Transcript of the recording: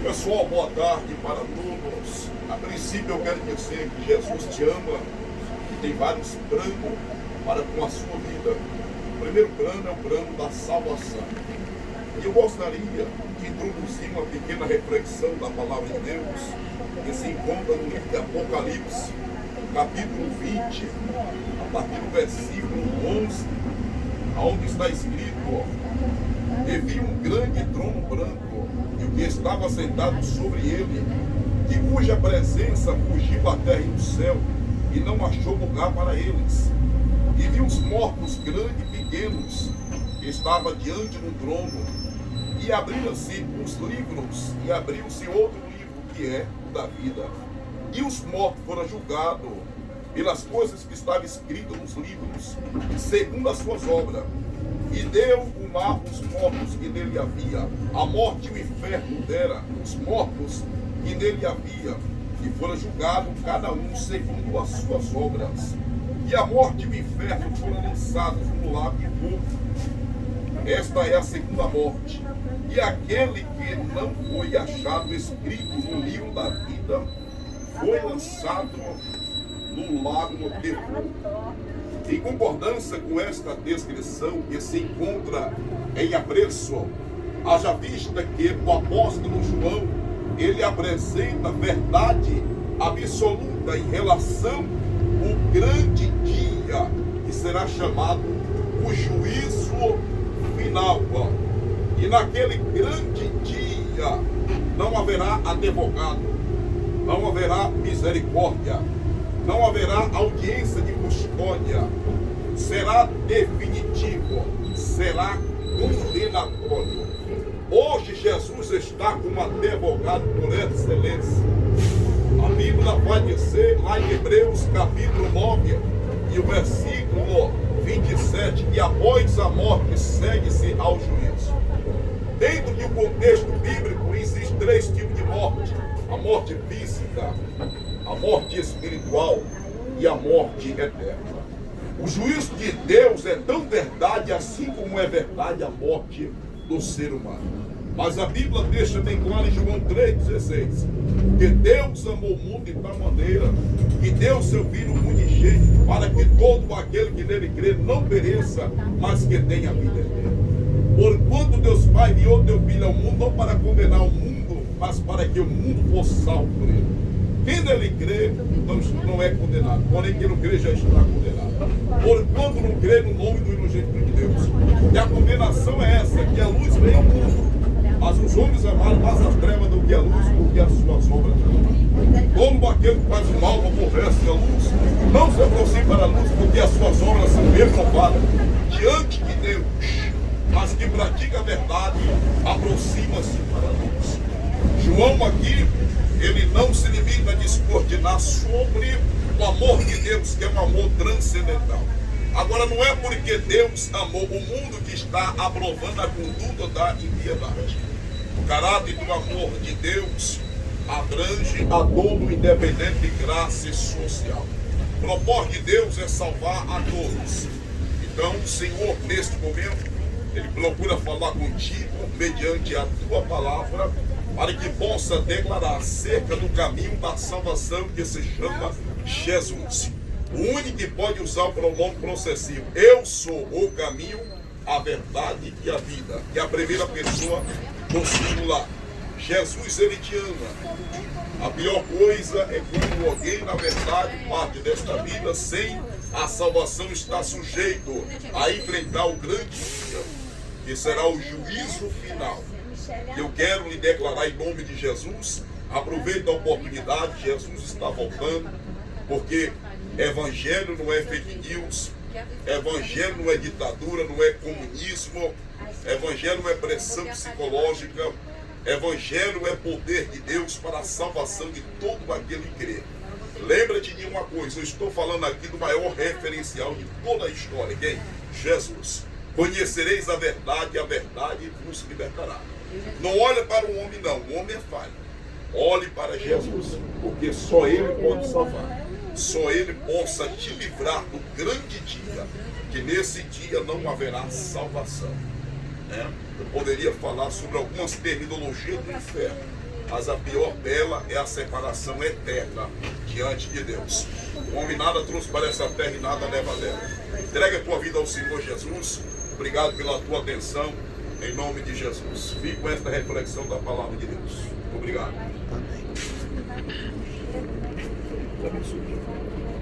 Pessoal, boa tarde para todos. A princípio eu quero dizer que Jesus te ama e tem vários planos para com a sua vida. O primeiro plano é o plano da salvação. E eu gostaria de introduzir uma pequena reflexão da palavra de Deus que se encontra no livro de Apocalipse, capítulo 20, a partir do versículo 11, onde está escrito: e vi um grande trono branco, e o que estava sentado sobre ele, de cuja presença fugiu a terra e o céu, e não achou lugar para eles. E vi os mortos, grandes e pequenos, que estavam diante do trono, e abriram-se os livros, e abriu-se outro livro, que é o da vida. E os mortos foram julgados pelas coisas que estavam escritas nos livros, segundo as suas obras. E deu o mar os mortos que nele havia. A morte e o inferno dera os mortos que nele havia. E foram julgados cada um segundo as suas obras. E a morte e o inferno foram lançados no lago de fogo. Esta é a segunda morte. E aquele que não foi achado escrito no livro da vida foi lançado no lago de fogo. Em concordância com esta descrição que se encontra em apreço, haja vista que o apóstolo João, ele apresenta verdade absoluta em relação ao grande dia, que será chamado o juízo final. E naquele grande dia não haverá advogado, não haverá misericórdia, não haverá audiência de custódia, será definitivo, será condenatório. Hoje Jesus está como advogado por excelência. A Bíblia vai dizer lá em Hebreus capítulo 9 e o versículo 27, que após a morte segue-se ao juízo. Dentro de um contexto bíblico existem três tipos de morte: a morte física, a morte espiritual e a morte eterna. O juízo de Deus é tão verdade assim como é verdade a morte do ser humano. Mas a Bíblia deixa bem claro em João 3,16 que Deus amou o mundo de tal maneira que deu seu Filho unigênito para que todo aquele que nele crê não pereça, mas que tenha vida eterna. Porquanto Deus Pai enviou teu Filho ao mundo não para condenar o mundo, mas para que o mundo fosse salvo por ele. Quem nele crê não é condenado, porém quem não crê já está condenado. Porquanto não crê no nome do unigênito de Deus. E a condenação é essa, que a luz veio ao mundo, mas os homens amaram mais as trevas do que a luz, porque as suas obras. Todo aquele que faz o mal aborrece a luz, não se aproxime para a luz, porque as suas obras são reprovadas diante de Deus. Mas que pratica a verdade, aproxima-se para a luz. João aqui, ele não se limita a descortinar sobre o amor de Deus, que é um amor transcendental. Agora, não é porque Deus amou o mundo que está aprovando a conduta da impiedade. O caráter do amor de Deus abrange a todo, independente de classe social. O propósito de Deus é salvar a todos. Então, o Senhor, neste momento, Ele procura falar contigo mediante a tua palavra, para que possa declarar acerca do caminho da salvação que se chama Jesus. O único que pode usar o pronome possessivo: eu sou o caminho, a verdade e a vida. E a primeira pessoa do singular. Jesus, ele te ama. A pior coisa é quando alguém, na verdade, parte desta vida sem a salvação, está sujeito a enfrentar o grande dia, que será o juízo final. Eu quero lhe declarar em nome de Jesus, aproveita a oportunidade, Jesus está voltando, porque evangelho não é fake news, evangelho não é ditadura, não é comunismo, evangelho não é pressão psicológica, evangelho é poder de Deus para a salvação de todo aquele que crê. Lembra-te de uma coisa, eu estou falando aqui do maior referencial de toda a história, quem? Jesus. Conhecereis a verdade e a verdade vos libertará. Não olhe para o homem não, o homem é falho. Olhe para Jesus, porque só Ele pode salvar. Só Ele possa te livrar do grande dia, que nesse dia não haverá salvação. Eu poderia falar sobre algumas terminologias do inferno. mas a pior dela é a separação eterna diante de Deus. O homem nada trouxe para essa terra e nada leva dela. Entrega a tua vida ao Senhor Jesus. Obrigado pela tua atenção, em nome de Jesus. Fique com esta reflexão da palavra de Deus. Obrigado. Amém. Deus abençoe.